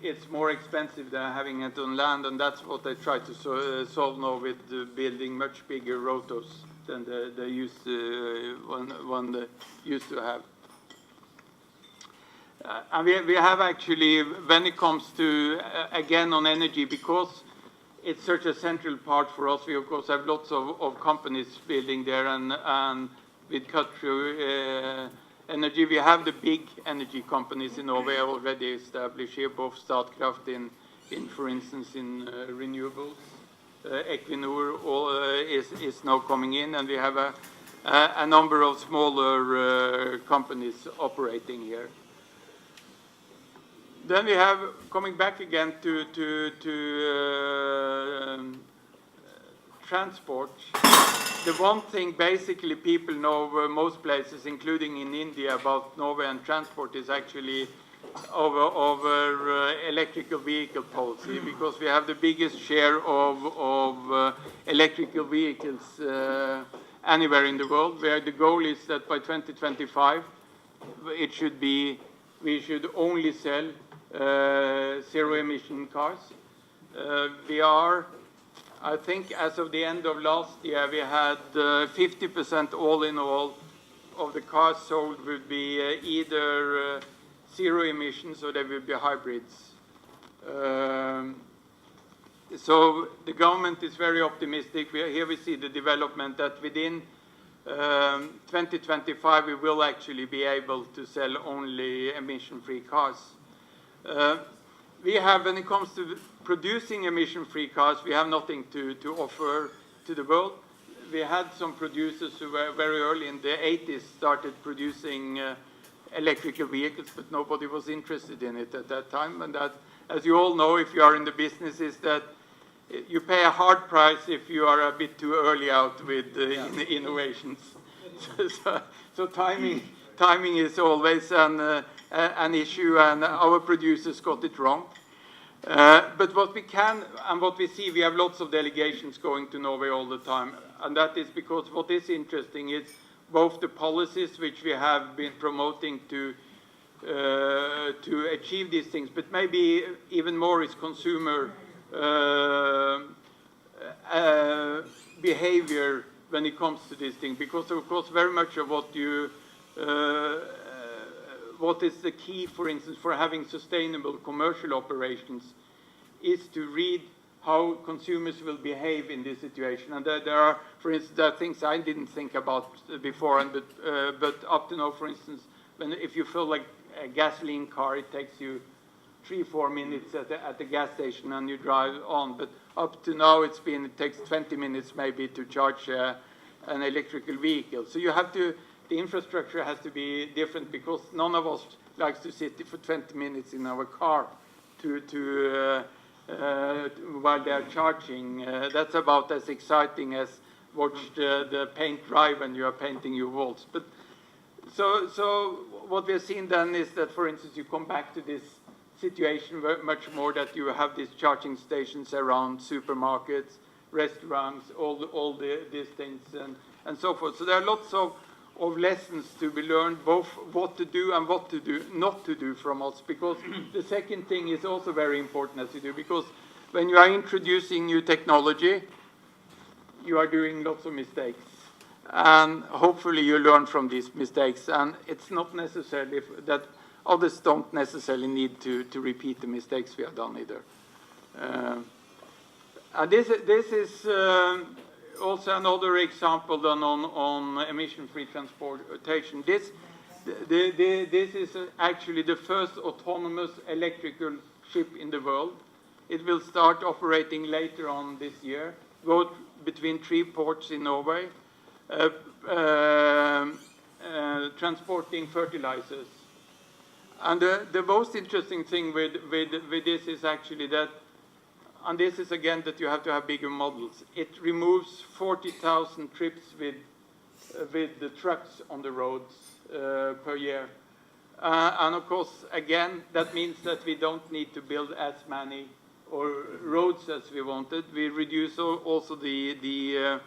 It's more expensive than having it on land, and that's what they try to solve now with building much bigger rotors than they used to, one they used to have. And we have actually, when it comes to, again on energy, because it's such a central part for us, we of course have lots of companies building there, and with cut-through energy, we have the big energy companies in Norway already established here, both Statkraft in for instance, in renewables. Equinor is now coming in, and we have a number of smaller companies operating here. Then we have, coming back again to transport. The one thing basically people know most places, including in India, about Norway and transport is actually over electrical vehicle policy, because we have the biggest share of electrical vehicles anywhere in the world, where the goal is that by 2025 it should be, we should only sell zero-emission cars. We are, I think, as of the end of last year, we had 50% all in all of the cars sold would be either zero emissions or they would be hybrids. So the government is very optimistic. Here we see the development that within 2025 we will actually be able to sell only emission-free cars. We have, when it comes to producing emission-free cars, we have nothing to offer to the world. We had some producers who were very early in the 80s started producing electrical vehicles, but nobody was interested in it at that time. And that, as you all know, if you are in the business, is that you pay a hard price if you are a bit too early out with innovations. So timing is always an issue, and our producers got it wrong. But what we can and what we see, we have lots of delegations going to Norway all the time, and that is because what is interesting is both the policies which we have been promoting to achieve these things, but maybe even more is consumer behavior when it comes to this thing, because of course very much of what you what is the key, for instance, for having sustainable commercial operations is to read how consumers will behave in this situation. And there are, for instance, there are things I didn't think about before, but up to now, for instance, if you fill like a gasoline car, it takes you 3-4 minutes at the gas station and you drive on. But up to now, it takes 20 minutes maybe to charge an electrical vehicle. So you have to, the infrastructure has to be different, because none of us likes to sit for 20 minutes in our car while they are charging. That's about as exciting as watch the paint dry when you are painting your walls. But so what we have seen then is that, for instance, you come back to this situation much more that you have these charging stations around supermarkets, restaurants, all these things and so forth. So there are lots of lessons to be learned, both what to do and what to do, not to do from us, because the second thing is also very important as you do, because when you are introducing new technology, you are doing lots of mistakes, and hopefully you learn from these mistakes, and it's not necessarily that others don't necessarily need to repeat the mistakes we have done either. And this is also another example done on emission-free transportation. This is actually the first autonomous electrical ship in the world. It will start operating later on this year, go between 3 ports in Norway, transporting fertilizers. And the most interesting thing with this is actually that, and this is again that you have to have bigger models. It removes 40,000 trips with the trucks on the roads per year. And of course, again, that means that we don't need to build as many roads as we wanted. We reduce also the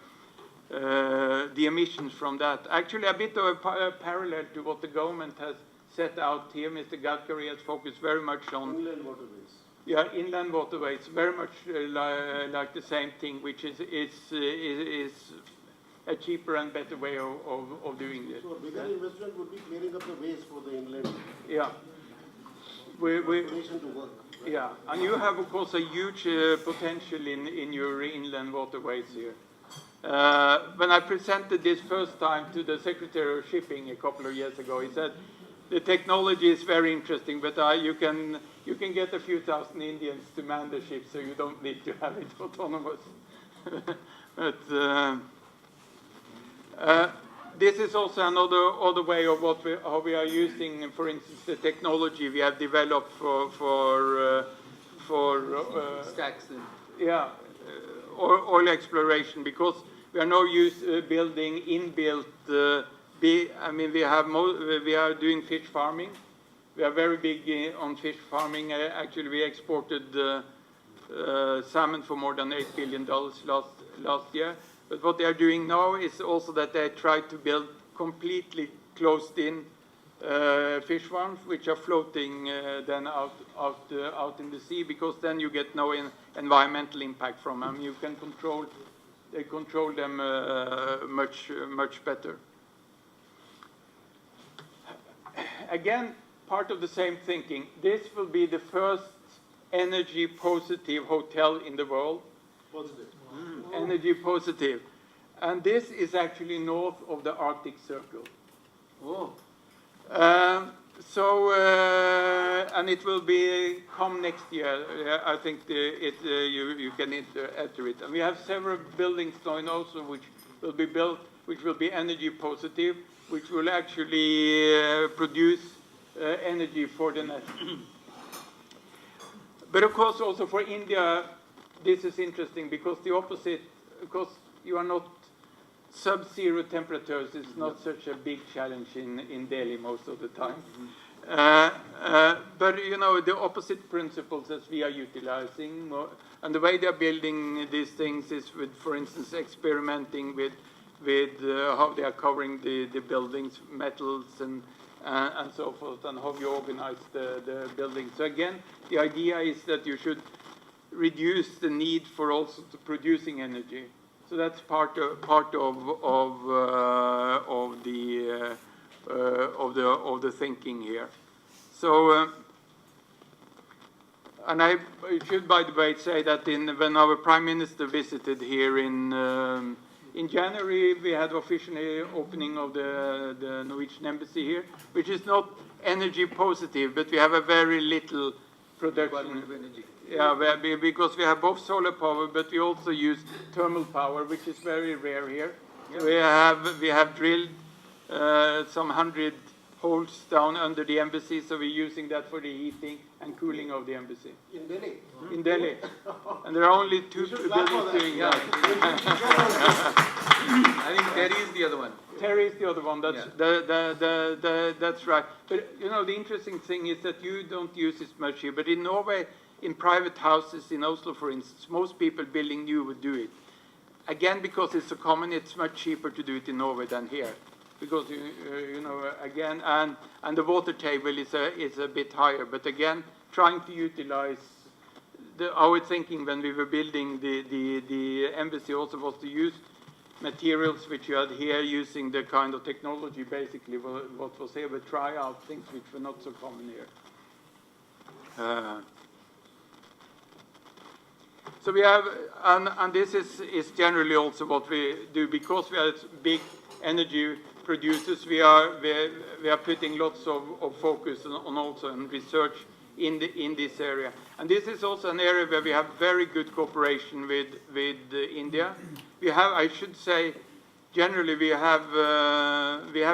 the emissions from that. Actually, a bit of a parallel to what the government has set out here. Mr. Gadkari has focused very much on Inland waterways. Yeah, inland waterways, very much like the same thing, which is a cheaper and better way of doing this. So a bigger investment would be clearing up the ways for the inland Yeah. population to work. Right? Yeah, and you have, of course, a huge potential in your inland waterways here. When I presented this first time to the Secretary of Shipping a couple of years ago, he said, the technology is very interesting, but you can get a few thousand Indians to man the ship, so you don't need to have it autonomous. But this is also another way of how we are using, for instance, the technology we have developed for stacks. oil exploration, because we are now building inbuilt. We are doing fish farming. We are very big on fish farming. Actually, we exported salmon for more than $8 billion last year. But what they are doing now is also that they try to build completely closed-in fish farms, which are floating then out in the sea, because then you get no environmental impact from them. You can control them much better. Again, part of the same thinking. This will be the first energy positive hotel in the world. Positive. Energy positive. And this is actually north of the Arctic Circle. Oh. And it will come next year. I think you can enter it. And we have several buildings going also which will be built, which will be energy positive, which will actually produce energy for the net. But of course, also for India, this is interesting because the opposite, because you are not sub-zero temperatures is not such a big challenge in Delhi most of the time. But you know, the opposite principles as we are utilizing, and the way they are building these things is with, for instance, experimenting with how they are covering the buildings, metals and so forth, and how you organize the building. So again, the idea is that you should reduce the need for also producing energy. So that's part of the thinking here. So, and I should, by the way, say that when our Prime Minister visited here in January, we had officially opening of the Norwegian embassy here, which is not energy positive, but we have a very little production of energy. Yeah, because we have both solar power, but we also use thermal power, which is very rare here. Yeah. We have drilled some 100 holes down under the embassy, so we're using that for the heating and cooling of the embassy. In Delhi? In Delhi. And there are only two buildings doing that. I think Terry is the other one. Terry is the other one. That's that's right. But you know, the interesting thing is that you don't use this much here. But in Norway, in private houses in Oslo, for instance, most people building new would do it. Again, because it's so common, it's much cheaper to do it in Norway than here. Because you know, again, and the water table is a bit higher. But again, trying to utilize our thinking when we were building the embassy also was to use materials which you had here, using the kind of technology basically what was here, but try out things which were not so common here. So we have, and this is generally also what we do, because we are big energy producers. We are putting lots of focus on also on research in this area, and this is also an area where we have very good cooperation with India. We have, I should say, generally we have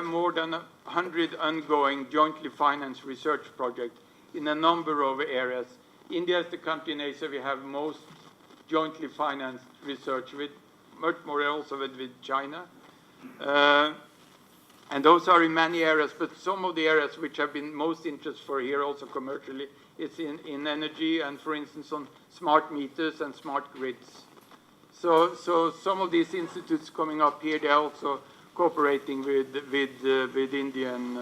more than 100 ongoing jointly financed research projects in a number of areas. India is the country in Asia we have most jointly financed research with, much more also with China. And those are in many areas, but some of the areas which have been most interest for here also commercially is in energy and, for instance, on smart meters and smart grids. So some of these institutes coming up here, they're also cooperating with Indian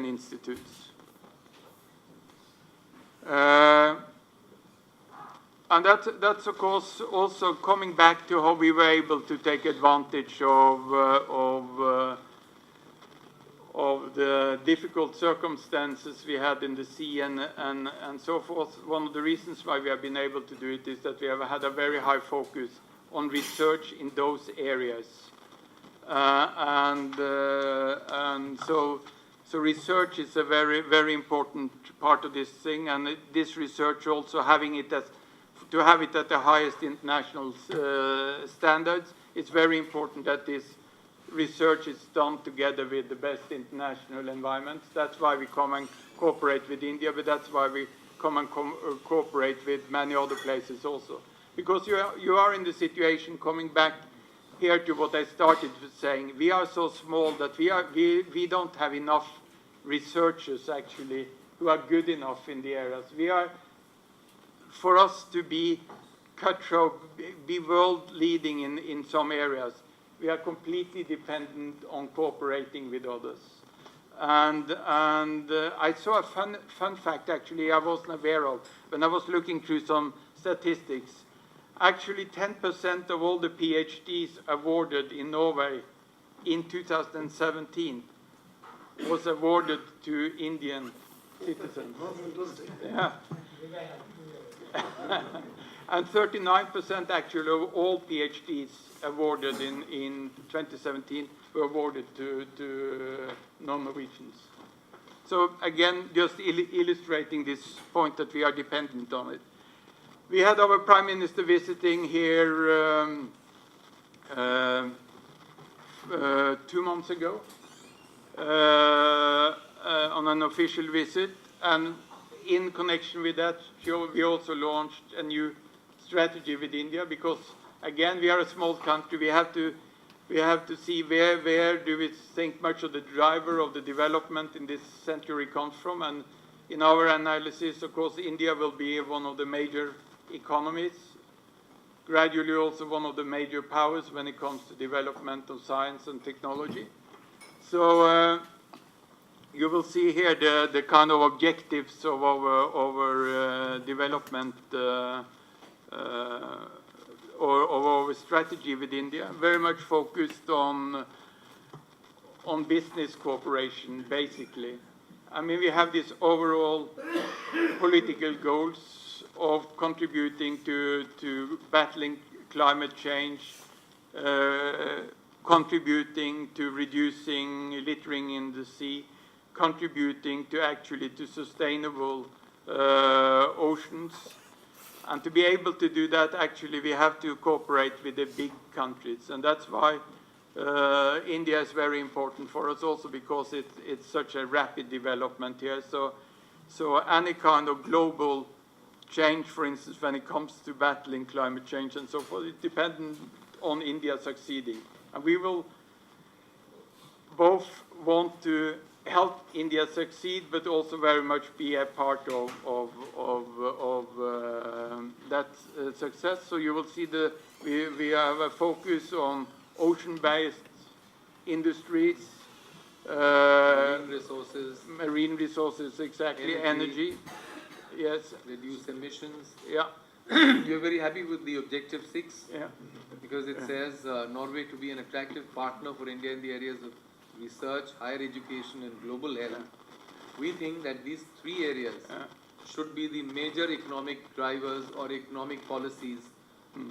institutes. And that's of course also coming back to how we were able to take advantage of the difficult circumstances we had in the sea and so forth. One of the reasons why we have been able to do it is that we have had a very high focus on research in those areas. And so research is a very, very important part of this thing, and this research also having it to have it at the highest international standards, it's very important that this research is done together with the best international environments. That's why we come and cooperate with India, but that's why we come and cooperate with many other places also. Because you are in the situation, coming back here to what I started with saying, we are so small that we don't have enough researchers actually who are good enough in the areas. For us to be cutthroat, be world leading in some areas, we are completely dependent on cooperating with others. And I saw a fun fact actually I wasn't aware of when I was looking through some statistics. Actually 10% of all the PhDs awarded in Norway in 2017 was awarded to Indian citizens. Yeah. And 39% actually of all PhDs awarded in 2017 were awarded to non-Norwegians. So again, just illustrating this point that we are dependent on it. We had our Prime Minister visiting here 2 months ago on an official visit, and in connection with that, we also launched a new strategy with India, because again we are a small country. We have to see where do we think much of the driver of the development in this century comes from. And in our analysis, of course, India will be one of the major economies, gradually also one of the major powers when it comes to development of science and technology. So you will see here the kind of objectives of our development or our strategy with India, very much focused on business cooperation, basically. I mean, we have these overall political goals of contributing to battling climate change, contributing to reducing littering in the sea, contributing to sustainable oceans. And to be able to do that, actually, we have to cooperate with the big countries. And that's why India is very important for us also, because it's such a rapid development here. So any kind of global change, for instance, when it comes to battling climate change and so forth, it's dependent on India succeeding. And we will both want to help India succeed, but also very much be a part of that success. So you will see we have a focus on ocean-based industries, marine resources, exactly, energy. Yes. Reduce emissions. Yeah. You're very happy with the objective 6? Yeah. Because it says Norway to be an attractive partner for India in the areas of research, higher education and global health. We think that these 3 areas should be the major economic drivers or economic policies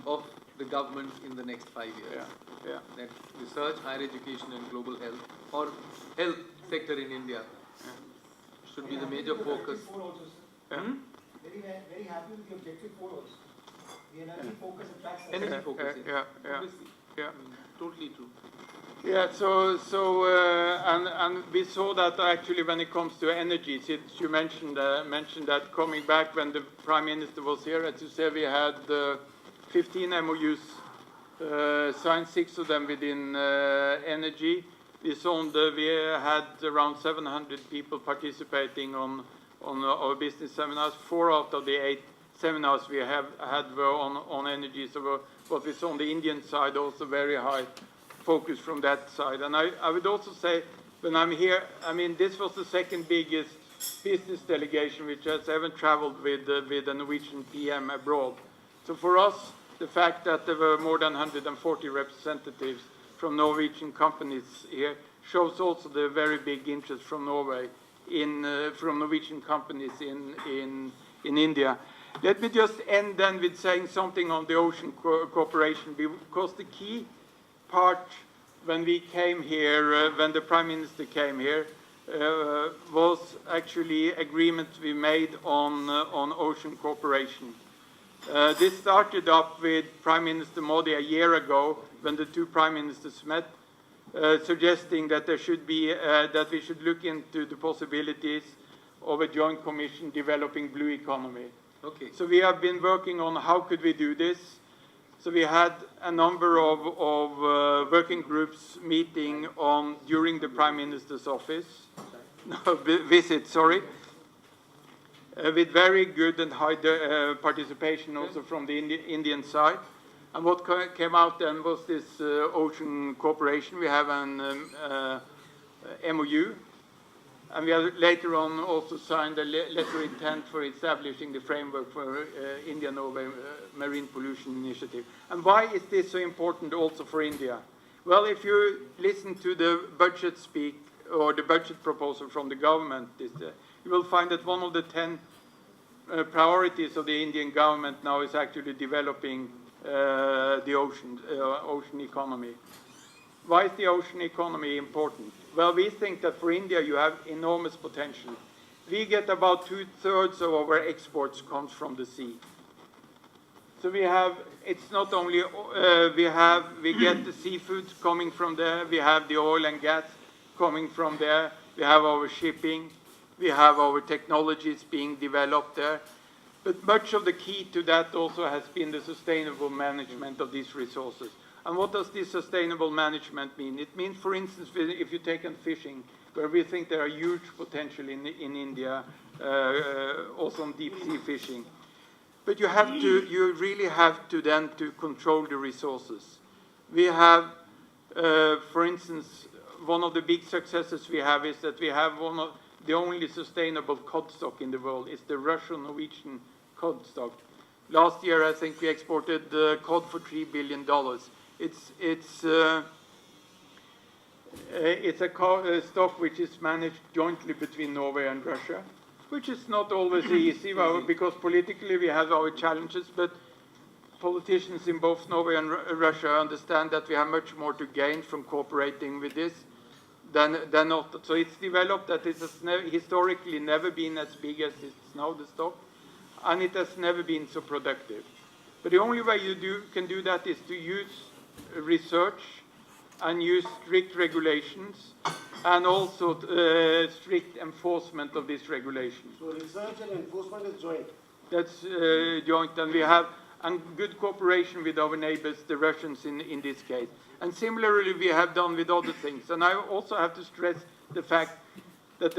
of the government in the next 5 years. Yeah. That research, higher education and global health, or health sector in India should be the major focus. Very happy with the objective 4 also. The energy focus attracts Energy focus. Obviously. Yeah. Totally true. Yeah, and we saw that actually when it comes to energy, since you mentioned that coming back when the Prime Minister was here, as you said, we had 15 MOUs, signed 6 of them within energy. We had around 700 people participating on our business seminars. 4 out of the 8 seminars we have had were on energy. So what we saw on the Indian side, also very high focus from that side. And I would also say, when I'm here, I mean, this was the second biggest business delegation which has ever traveled with a Norwegian PM abroad. So for us, the fact that there were more than 140 representatives from Norwegian companies here shows also the very big interest from Norway, from Norwegian companies in India. Let me just end then with saying something on the ocean cooperation, because the key part when we came here, when the Prime Minister came here, was actually agreements we made on ocean cooperation. This started up with Prime Minister Modi a year ago when the two Prime Ministers met, suggesting that there should be, that we should look into the possibilities of a joint commission developing blue economy. Okay. So we have been working on how could we do this. So we had a number of working groups meeting during the Prime Minister's office, visit, sorry, with very good and high participation also from the Indian side. And what came out then was this ocean cooperation. We have an MOU, and we have later on also signed a letter of intent for establishing the framework for Indian-Norwegian Marine Pollution Initiative. And why is this so important also for India? Well, if you listen to the budget speak or the budget proposal from the government, you will find that one of the 10 priorities of the Indian government now is actually developing the ocean economy. Why is the ocean economy important? Well, we think that for India you have enormous potential. We get about 2/3 of our exports comes from the sea. So we have, it's not only, we get the seafood coming from there, we have the oil and gas coming from there, we have our shipping, we have our technologies being developed there. But much of the key to that also has been the sustainable management of these resources. And what does this sustainable management mean? It means, for instance, if you take on fishing, where we think there are huge potential in India, also on deep sea fishing. But you really have to then to control the resources. We have, for instance, one of the big successes we have is that we have one of the only sustainable cod stock in the world. It's the Russian-Norwegian cod stock. Last year, I think we exported cod for $3 billion. It's a stock which is managed jointly between Norway and Russia, which is not always easy, because politically we have our challenges, but politicians in both Norway and Russia understand that we have much more to gain from cooperating with this than not. So it's developed that it has historically never been as big as it's now, the stock, and it has never been so productive. But the only way you can do that is to use research and use strict regulations and also strict enforcement of these regulations. So research and enforcement is joint. That's joint, and we have good cooperation with our neighbors, the Russians in this case. And similarly, we have done with other things. And I also have to stress the fact that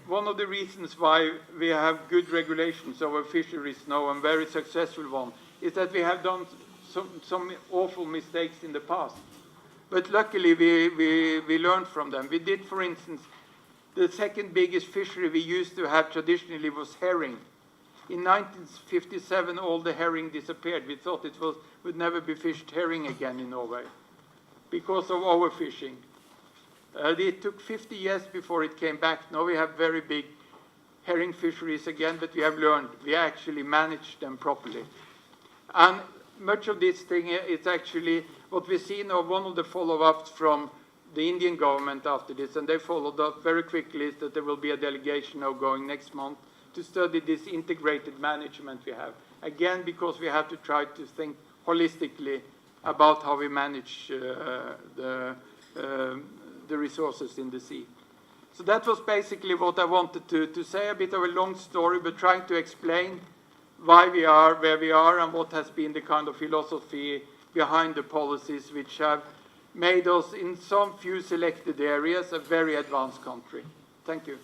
one of the reasons why we have good regulations over fisheries now, and very successful one, is that we have done some awful mistakes in the past. But luckily, we learned from them. We did, for instance, the second biggest fishery we used to have traditionally was herring. In 1957, all the herring disappeared. We thought it would never be fished herring again in Norway because of overfishing. It took 50 years before it came back. Now we have very big herring fisheries again, but we have learned. We actually managed them properly. And much of this thing is actually what we see now. One of the follow-ups from the Indian government after this, and they followed up very quickly, is that there will be a delegation now going next month to study this integrated management we have. Again, because we have to try to think holistically about how we manage the resources in the sea. So that was basically what I wanted to say, a bit of a long story, but trying to explain why we are where we are and what has been the kind of philosophy behind the policies which have made us, in some few selected areas, a very advanced country. Thank you.